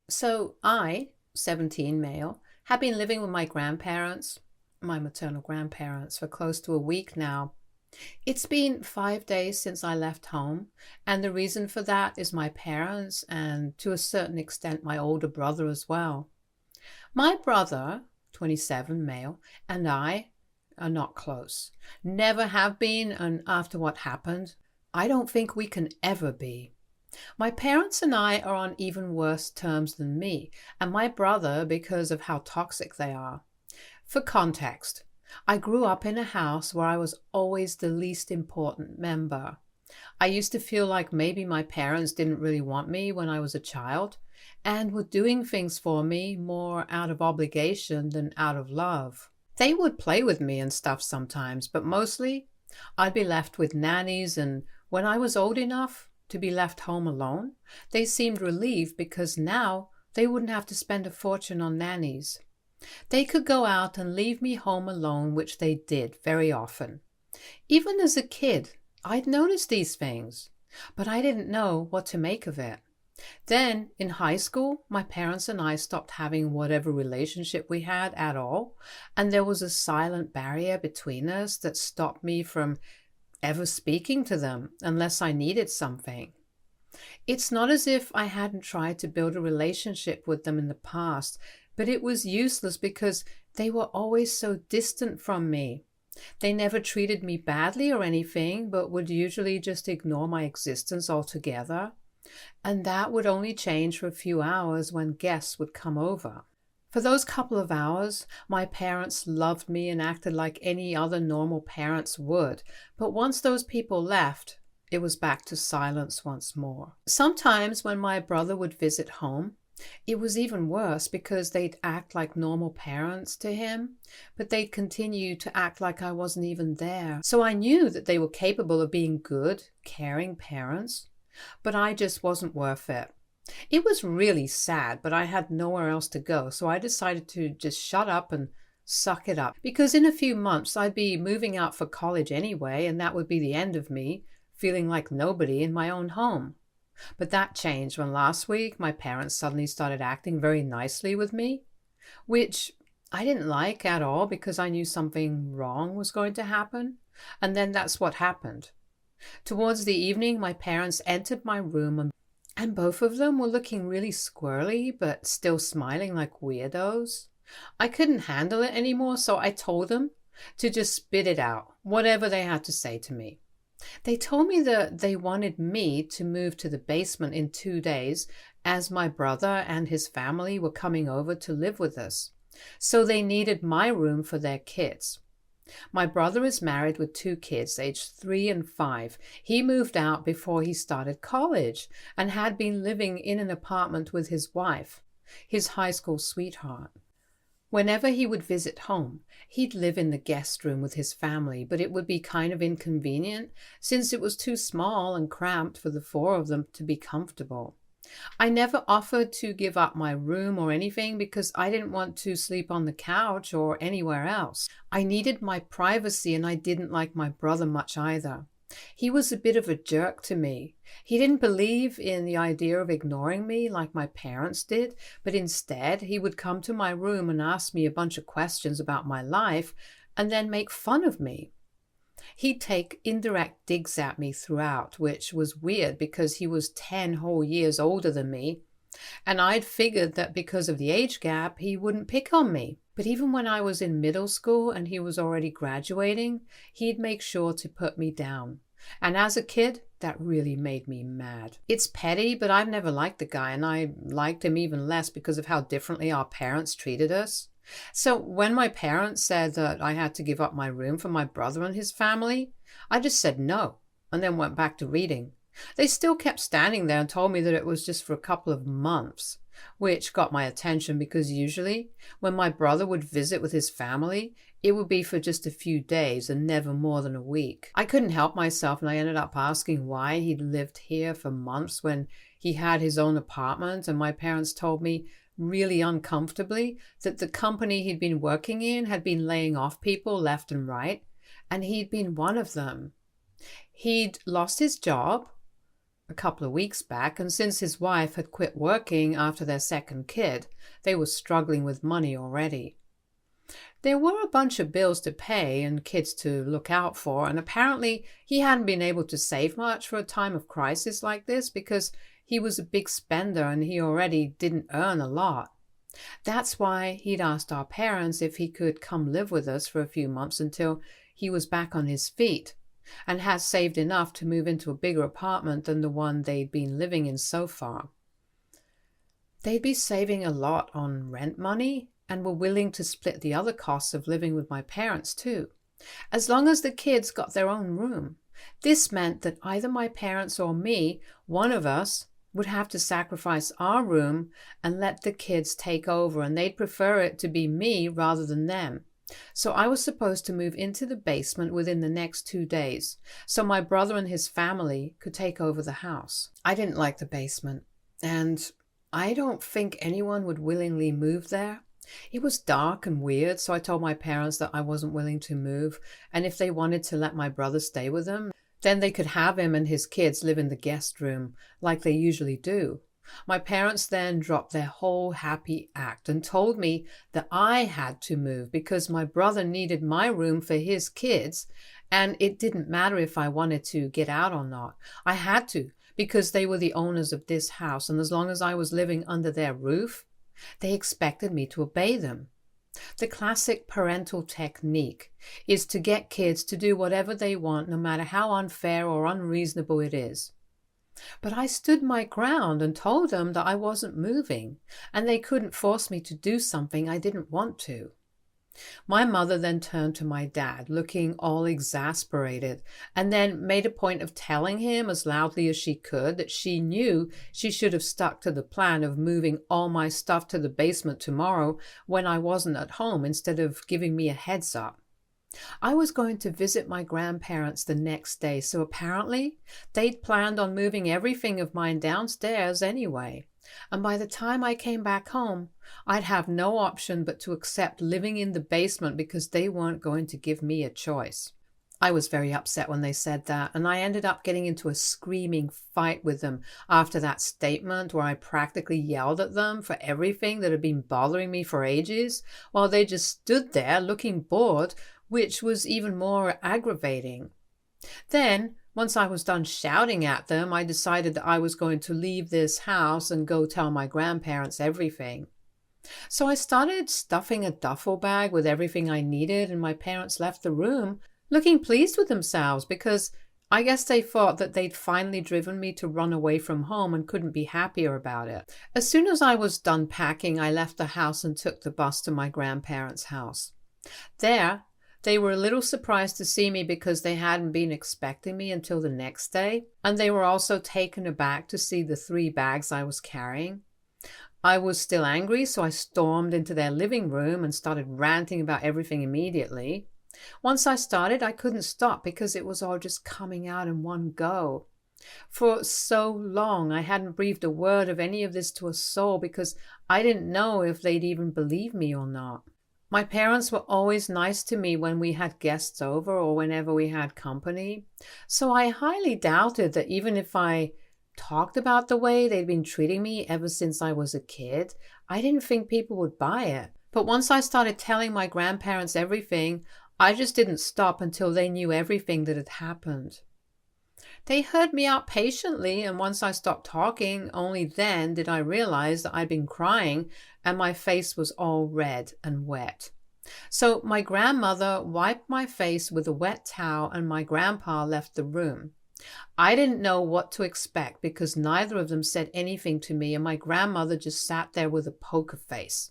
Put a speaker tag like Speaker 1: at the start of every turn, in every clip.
Speaker 1: So I, 17 male, have been living with my grandparents, my maternal grandparents, for close to a week now. It's been 5 days since I left home, and the reason for that is my parents and to a certain extent my older brother as well. My brother, 27 male, and I are not close. Never have been, and after what happened, I don't think we can ever be. My parents and I are on even worse terms than me, and my brother because of how toxic they are. For context, I grew up in a house where I was always the least important member. I used to feel like maybe my parents didn't really want me when I was a child and were doing things for me more out of obligation than out of love. They would play with me and stuff sometimes, but mostly I'd be left with nannies, and when I was old enough to be left home alone, they seemed relieved because now they wouldn't have to spend a fortune on nannies. They could go out and leave me home alone, which they did very often. Even as a kid, I'd noticed these things, but I didn't know what to make of it. Then, in high school, my parents and I stopped having whatever relationship we had at all, and there was a silent barrier between us that stopped me from ever speaking to them unless I needed something. It's not as if I hadn't tried to build a relationship with them in the past, but it was useless because they were always so distant from me. They never treated me badly or anything, but would usually just ignore my existence altogether. And that would only change for a few hours when guests would come over. For those couple of hours, my parents loved me and acted like any other normal parents would. But once those people left, it was back to silence once more. Sometimes when my brother would visit home, it was even worse because they'd act like normal parents to him, but they'd continue to act like I wasn't even there. So I knew that they were capable of being good, caring parents, but I just wasn't worth it. It was really sad, but I had nowhere else to go, so I decided to just shut up and suck it up. Because in a few months I'd be moving out for college anyway, and that would be the end of me, feeling like nobody in my own home. But that changed when last week my parents suddenly started acting very nicely with me, which I didn't like at all because I knew something wrong was going to happen. And then that's what happened. Towards the evening, my parents entered my room and both of them were looking really squirrely but still smiling like weirdos. I couldn't handle it anymore, so I told them to just spit it out, whatever they had to say to me. They told me that they wanted me to move to the basement in 2 days as my brother and his family were coming over to live with us. So they needed my room for their kids. My brother is married with 2 kids, aged 3 and 5. He moved out before he started college and had been living in an apartment with his wife, his high school sweetheart. Whenever he would visit home, he'd live in the guest room with his family, but it would be kind of inconvenient since it was too small and cramped for the 4 of them to be comfortable. I never offered to give up my room or anything because I didn't want to sleep on the couch or anywhere else. I needed my privacy, and I didn't like my brother much either. He was a bit of a jerk to me. He didn't believe in the idea of ignoring me like my parents did, but instead he would come to my room and ask me a bunch of questions about my life and then make fun of me. He'd take indirect digs at me throughout, which was weird because he was 10 whole years older than me, and I'd figured that because of the age gap he wouldn't pick on me. But even when I was in middle school and he was already graduating, he'd make sure to put me down. And as a kid, that really made me mad. It's petty, but I've never liked the guy, and I liked him even less because of how differently our parents treated us. So when my parents said that I had to give up my room for my brother and his family, I just said no and then went back to reading. They still kept standing there and told me that it was just for a couple of months, which got my attention because usually when my brother would visit with his family, it would be for just a few days and never more than a week. I couldn't help myself, and I ended up asking why he'd lived here for months when he had his own apartment, and my parents told me really uncomfortably that the company he'd been working in had been laying off people left and right, and he'd been one of them. He'd lost his job, a couple of weeks back, and since his wife had quit working after their second kid, they were struggling with money already. There were a bunch of bills to pay and kids to look out for, and apparently he hadn't been able to save much for a time of crisis like this because he was a big spender and he already didn't earn a lot. That's why he'd asked our parents if he could come live with us for a few months until he was back on his feet, and had saved enough to move into a bigger apartment than the one they'd been living in so far. They'd be saving a lot on rent money and were willing to split the other costs of living with my parents too, as long as the kids got their own room. This meant that either my parents or me, one of us, would have to sacrifice our room and let the kids take over, and they'd prefer it to be me rather than them. So I was supposed to move into the basement within the next 2 days, so my brother and his family could take over the house. I didn't like the basement, and I don't think anyone would willingly move there. It was dark and weird, so I told my parents that I wasn't willing to move, and if they wanted to let my brother stay with them, then they could have him and his kids live in the guest room, like they usually do. My parents then dropped their whole happy act and told me that I had to move because my brother needed my room for his kids, and it didn't matter if I wanted to get out or not. I had to, because they were the owners of this house, and as long as I was living under their roof, they expected me to obey them. The classic parental technique is to get kids to do whatever they want, no matter how unfair or unreasonable it is. But I stood my ground and told them that I wasn't moving, and they couldn't force me to do something I didn't want to. My mother then turned to my dad, looking all exasperated, and then made a point of telling him as loudly as she could that she knew she should have stuck to the plan of moving all my stuff to the basement tomorrow when I wasn't at home, instead of giving me a heads up. I was going to visit my grandparents the next day, so apparently they'd planned on moving everything of mine downstairs anyway. And by the time I came back home, I'd have no option but to accept living in the basement because they weren't going to give me a choice. I was very upset when they said that, and I ended up getting into a screaming fight with them after that statement where I practically yelled at them for everything that had been bothering me for ages, while they just stood there looking bored, which was even more aggravating. Then, once I was done shouting at them, I decided that I was going to leave this house and go tell my grandparents everything. So I started stuffing a duffel bag with everything I needed, and my parents left the room, looking pleased with themselves because I guess they thought that they'd finally driven me to run away from home and couldn't be happier about it. As soon as I was done packing, I left the house and took the bus to my grandparents' house. There, they were a little surprised to see me because they hadn't been expecting me until the next day, and they were also taken aback to see the 3 bags I was carrying. I was still angry, so I stormed into their living room and started ranting about everything immediately. Once I started, I couldn't stop because it was all just coming out in one go. For so long, I hadn't breathed a word of any of this to a soul because I didn't know if they'd even believe me or not. My parents were always nice to me when we had guests over or whenever we had company, so I highly doubted that even if I talked about the way they'd been treating me ever since I was a kid, I didn't think people would buy it. But once I started telling my grandparents everything, I just didn't stop until they knew everything that had happened. They heard me out patiently, and once I stopped talking, only then did I realize that I'd been crying and my face was all red and wet. So my grandmother wiped my face with a wet towel and my grandpa left the room. I didn't know what to expect because neither of them said anything to me, and my grandmother just sat there with a poker face.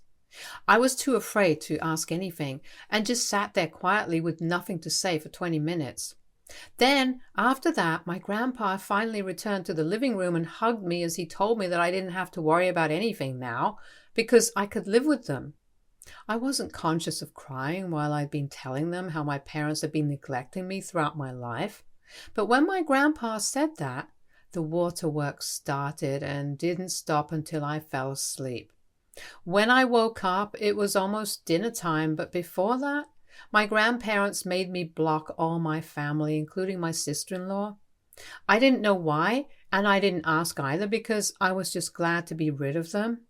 Speaker 1: I was too afraid to ask anything and just sat there quietly with nothing to say for 20 minutes. Then, after that, my grandpa finally returned to the living room and hugged me as he told me that I didn't have to worry about anything now because I could live with them. I wasn't conscious of crying while I'd been telling them how my parents had been neglecting me throughout my life. But when my grandpa said that, the waterworks started and didn't stop until I fell asleep. When I woke up, it was almost dinner time, but before that, my grandparents made me block all my family, including my sister-in-law. I didn't know why, And I didn't ask either because I was just glad to be rid of them.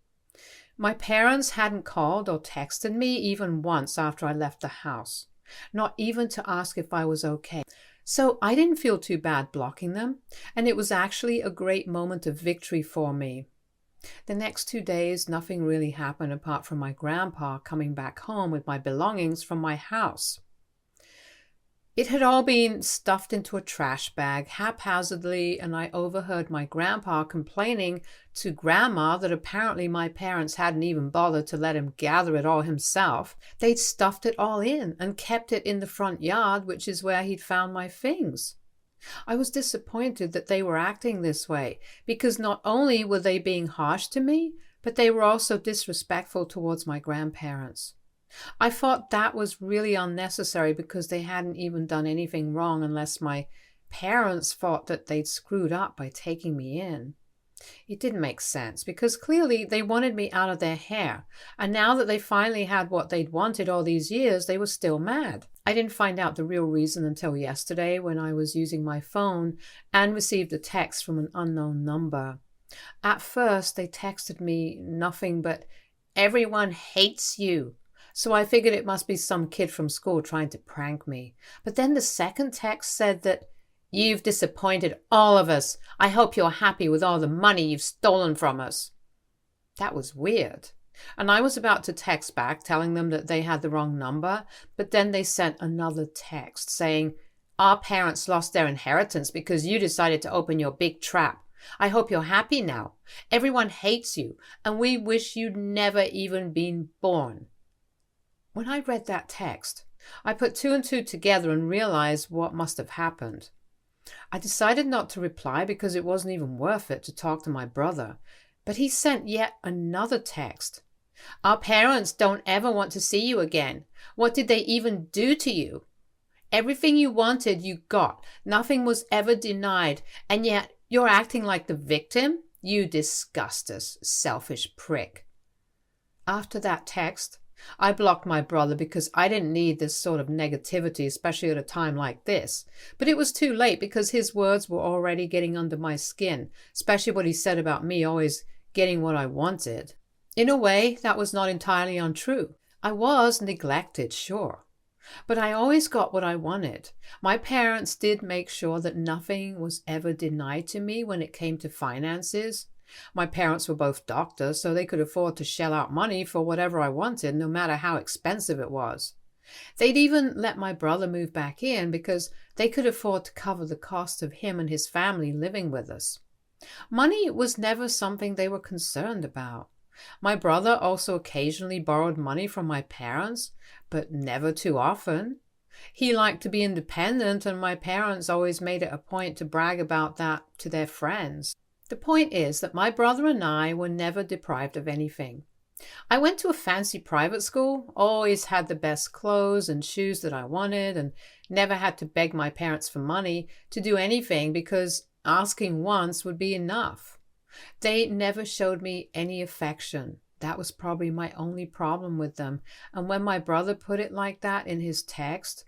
Speaker 1: My parents hadn't called or texted me even once after I left the house, not even to ask if I was okay. So I didn't feel too bad blocking them, and it was actually a great moment of victory for me. The next 2 days, nothing really happened apart from my grandpa coming back home with my belongings from my house. It had all been stuffed into a trash bag haphazardly, and I overheard my grandpa complaining to Grandma that apparently my parents hadn't even bothered to let him gather it all himself. They'd stuffed it all in and kept it in the front yard, which is where he'd found my things. I was disappointed that they were acting this way, because not only were they being harsh to me, but they were also disrespectful towards my grandparents. I thought that was really unnecessary because they hadn't even done anything wrong unless my parents thought that they'd screwed up by taking me in. It didn't make sense because clearly they wanted me out of their hair, and now that they finally had what they'd wanted all these years, they were still mad. I didn't find out the real reason until yesterday when I was using my phone and received a text from an unknown number. At first, they texted me nothing but, "Everyone hates you." So I figured it must be some kid from school trying to prank me. But then the second text said that, "You've disappointed all of us. I hope you're happy with all the money you've stolen from us." That was weird. And I was about to text back telling them that they had the wrong number, but then they sent another text saying, "Our parents lost their inheritance because you decided to open your big trap. I hope you're happy now. Everyone hates you, and we wish you'd never even been born." When I read that text, I put two and two together and realized what must have happened. I decided not to reply because it wasn't even worth it to talk to my brother, but he sent yet another text. "Our parents don't ever want to see you again. What did they even do to you? Everything you wanted, you got. Nothing was ever denied, and yet you're acting like the victim? You disgust us, selfish prick." After that text, I blocked my brother because I didn't need this sort of negativity, especially at a time like this. But it was too late because his words were already getting under my skin, especially what he said about me always getting what I wanted. In a way, that was not entirely untrue. I was neglected, sure, but I always got what I wanted. My parents did make sure that nothing was ever denied to me when it came to finances. My parents were both doctors, so they could afford to shell out money for whatever I wanted, no matter how expensive it was. They'd even let my brother move back in because they could afford to cover the cost of him and his family living with us. Money was never something they were concerned about. My brother also occasionally borrowed money from my parents, but never too often. He liked to be independent, and my parents always made it a point to brag about that to their friends. The point is that my brother and I were never deprived of anything. I went to a fancy private school, always had the best clothes and shoes that I wanted, and never had to beg my parents for money to do anything because asking once would be enough. They never showed me any affection. That was probably my only problem with them. And when my brother put it like that in his text,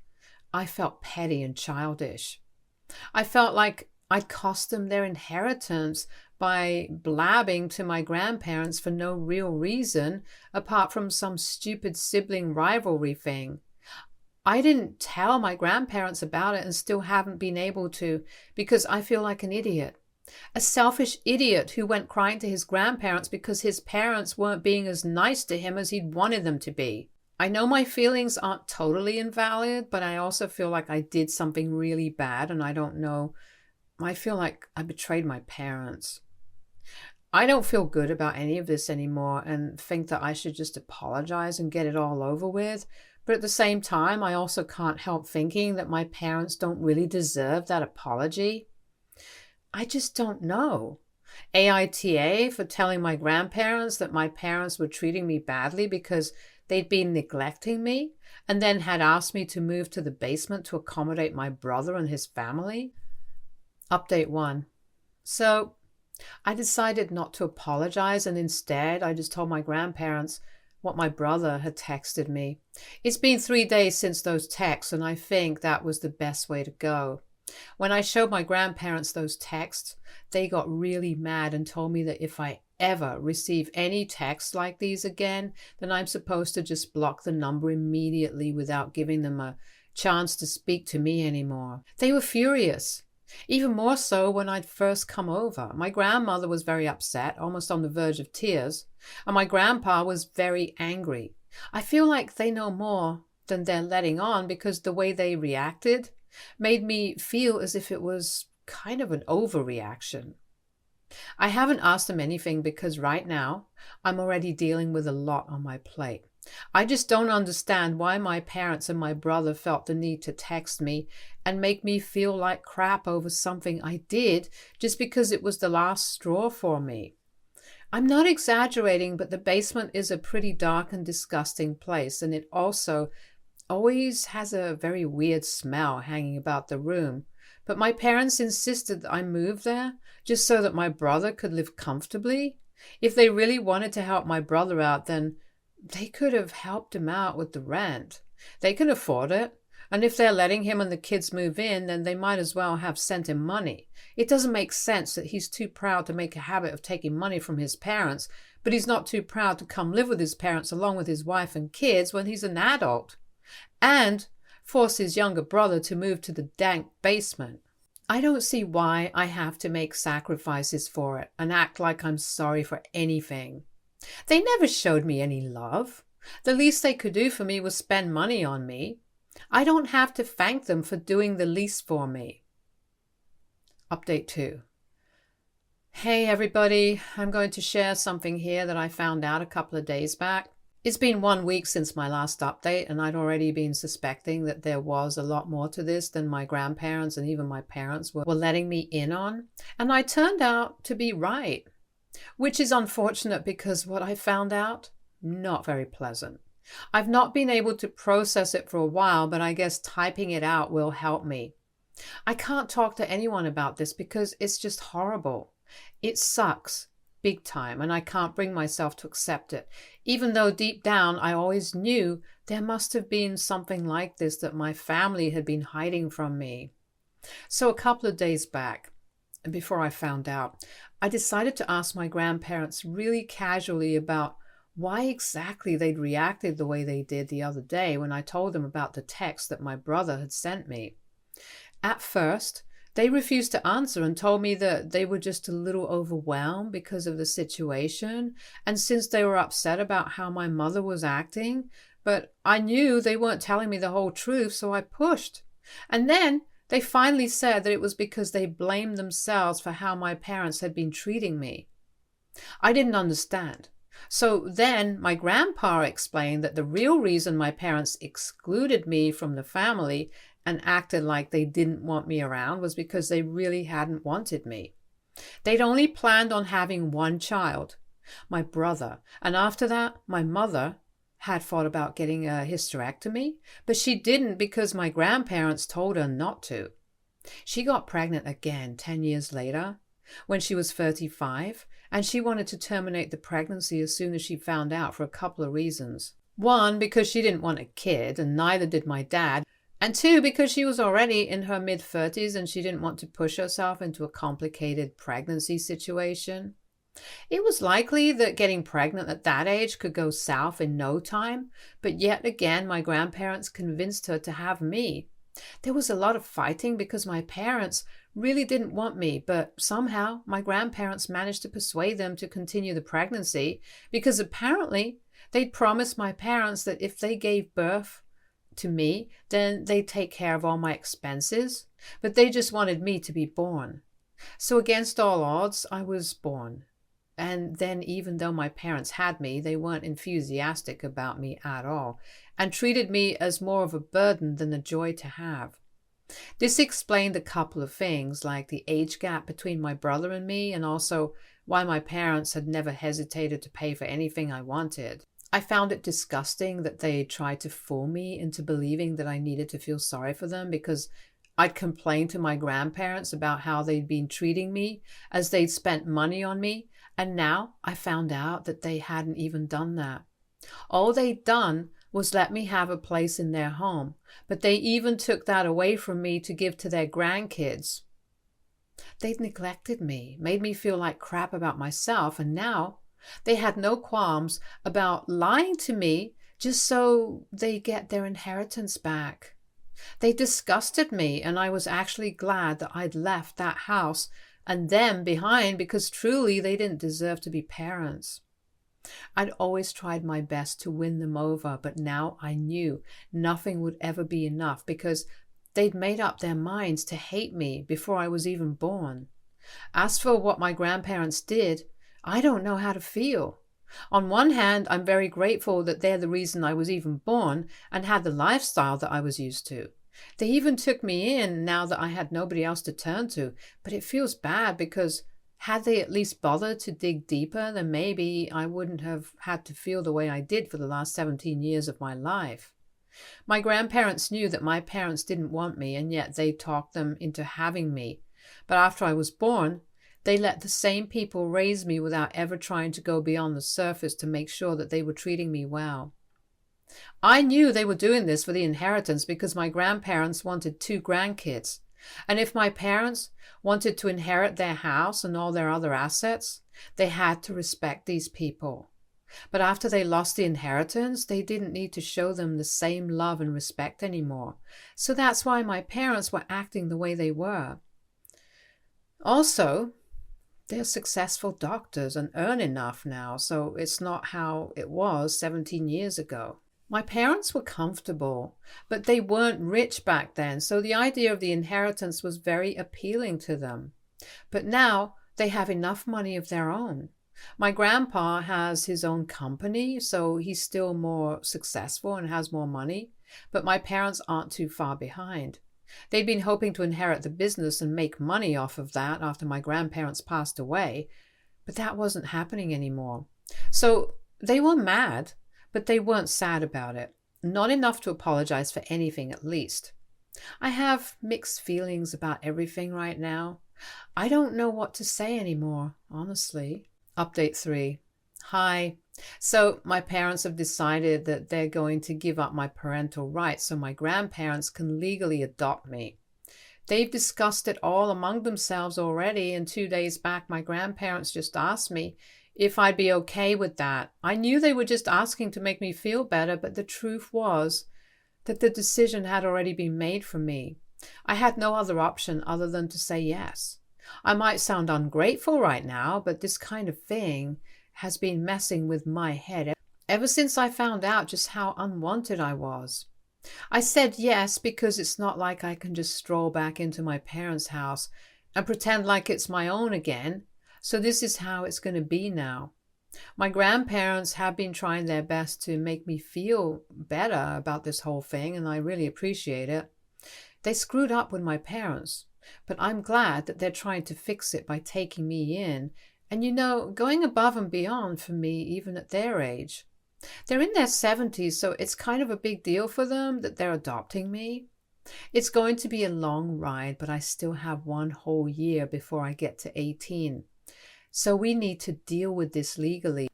Speaker 1: I felt petty and childish. I felt like I'd cost them their inheritance by blabbing to my grandparents for no real reason apart from some stupid sibling rivalry thing. I didn't tell my grandparents about it and still haven't been able to because I feel like an idiot. A selfish idiot who went crying to his grandparents because his parents weren't being as nice to him as he'd wanted them to be. I know my feelings aren't totally invalid, but I also feel like I did something really bad and I don't know. I feel like I betrayed my parents. I don't feel good about any of this anymore and think that I should just apologize and get it all over with. But at the same time, I also can't help thinking that my parents don't really deserve that apology. I just don't know. AITA for telling my grandparents that my parents were treating me badly because they'd been neglecting me and then had asked me to move to the basement to accommodate my brother and his family. Update 1. So I decided not to apologize, and instead I just told my grandparents what my brother had texted me. It's been 3 days since those texts, and I think that was the best way to go. When I showed my grandparents those texts, they got really mad and told me that if I ever receive any texts like these again, then I'm supposed to just block the number immediately without giving them a chance to speak to me anymore. They were furious. Even more so when I'd first come over. My grandmother was very upset, almost on the verge of tears, and my grandpa was very angry. I feel like they know more than they're letting on because the way they reacted made me feel as if it was kind of an overreaction. I haven't asked them anything because right now I'm already dealing with a lot on my plate. I just don't understand why my parents and my brother felt the need to text me and make me feel like crap over something I did just because it was the last straw for me. I'm not exaggerating, but the basement is a pretty dark and disgusting place, and it also always has a very weird smell hanging about the room. But my parents insisted that I move there just so that my brother could live comfortably. If they really wanted to help my brother out, then they could have helped him out with the rent. They can afford it. And if they're letting him and the kids move in, then they might as well have sent him money. It doesn't make sense that he's too proud to make a habit of taking money from his parents, but he's not too proud to come live with his parents along with his wife and kids when he's an adult. And force his younger brother to move to the dank basement. I don't see why I have to make sacrifices for it and act like I'm sorry for anything. They never showed me any love. The least they could do for me was spend money on me. I don't have to thank them for doing the least for me. Update 2. Hey everybody, I'm going to share something here that I found out a couple of days back. It's been 1 week since my last update, and I'd already been suspecting that there was a lot more to this than my grandparents and even my parents were letting me in on. And I turned out to be right, which is unfortunate because what I found out, not very pleasant. I've not been able to process it for a while, but I guess typing it out will help me. I can't talk to anyone about this because it's just horrible. It sucks. Big time, and I can't bring myself to accept it, even though deep down I always knew there must have been something like this that my family had been hiding from me. So a couple of days back, before I found out, I decided to ask my grandparents really casually about why exactly they'd reacted the way they did the other day when I told them about the text that my brother had sent me. At first, they refused to answer and told me that they were just a little overwhelmed because of the situation, and since they were upset about how my mother was acting, but I knew they weren't telling me the whole truth, so I pushed. And then they finally said that it was because they blamed themselves for how my parents had been treating me. I didn't understand. So then my grandpa explained that the real reason my parents excluded me from the family and acted like they didn't want me around was because they really hadn't wanted me. They'd only planned on having one child, my brother, and after that, my mother had thought about getting a hysterectomy, but she didn't because my grandparents told her not to. She got pregnant again 10 years later, when she was 35, and she wanted to terminate the pregnancy as soon as she found out for a couple of reasons. One, because she didn't want a kid, and neither did my dad. And two, because she was already in her mid-30s and she didn't want to push herself into a complicated pregnancy situation. It was likely that getting pregnant at that age could go south in no time, but yet again my grandparents convinced her to have me. There was a lot of fighting because my parents really didn't want me, but somehow my grandparents managed to persuade them to continue the pregnancy because apparently they'd promised my parents that if they gave birth to me, then they'd take care of all my expenses, but they just wanted me to be born. So against all odds, I was born. And then even though my parents had me, they weren't enthusiastic about me at all and treated me as more of a burden than a joy to have. This explained a couple of things, like the age gap between my brother and me, and also why my parents had never hesitated to pay for anything I wanted. I found it disgusting that they tried to fool me into believing that I needed to feel sorry for them because I'd complained to my grandparents about how they'd been treating me as they'd spent money on me, and now I found out that they hadn't even done that. All they'd done was let me have a place in their home, but they even took that away from me to give to their grandkids. They'd neglected me, made me feel like crap about myself, and now they had no qualms about lying to me just so they get their inheritance back. They disgusted me, and I was actually glad that I'd left that house and them behind, because truly they didn't deserve to be parents. I'd always tried my best to win them over, but now I knew nothing would ever be enough because they'd made up their minds to hate me before I was even born. As for what my grandparents did, I don't know how to feel. On one hand, I'm very grateful that they're the reason I was even born and had the lifestyle that I was used to. They even took me in now that I had nobody else to turn to, but it feels bad because had they at least bothered to dig deeper, then maybe I wouldn't have had to feel the way I did for the last 17 years of my life. My grandparents knew that my parents didn't want me, and yet they talked them into having me. But after I was born, they let the same people raise me without ever trying to go beyond the surface to make sure that they were treating me well. I knew they were doing this for the inheritance because my grandparents wanted 2 grandkids. And if my parents wanted to inherit their house and all their other assets, they had to respect these people. But after they lost the inheritance, they didn't need to show them the same love and respect anymore. So that's why my parents were acting the way they were. Also, they're successful doctors and earn enough now, so it's not how it was 17 years ago. My parents were comfortable, but they weren't rich back then, so the idea of the inheritance was very appealing to them. But now they have enough money of their own. My grandpa has his own company, so he's still more successful and has more money, but my parents aren't too far behind. They'd been hoping to inherit the business and make money off of that after my grandparents passed away, but that wasn't happening anymore. So they were mad, but they weren't sad about it. Not enough to apologize for anything, at least. I have mixed feelings about everything right now. I don't know what to say anymore, honestly. Update 3. Hi. So my parents have decided that they're going to give up my parental rights so my grandparents can legally adopt me. They've discussed it all among themselves already, and 2 days back my grandparents just asked me if I'd be okay with that. I knew they were just asking to make me feel better, but the truth was that the decision had already been made for me. I had no other option other than to say yes. I might sound ungrateful right now, but this kind of thing has been messing with my head ever since I found out just how unwanted I was. I said yes because it's not like I can just stroll back into my parents' house and pretend like it's my own again. So this is how it's going to be now. My grandparents have been trying their best to make me feel better about this whole thing, and I really appreciate it. They screwed up with my parents, but I'm glad that they're trying to fix it by taking me in and, going above and beyond for me even at their age. They're in their 70s, so it's kind of a big deal for them that they're adopting me. It's going to be a long ride, but I still have 1 whole year before I get to 18. So we need to deal with this legally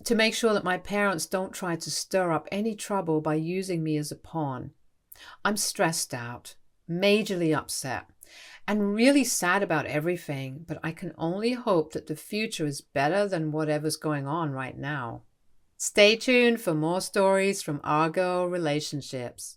Speaker 1: to make sure that my parents don't try to stir up any trouble by using me as a pawn. I'm stressed out, majorly upset, and really sad about everything, but I can only hope that the future is better than whatever's going on right now. Stay tuned for more stories from our girl relationships.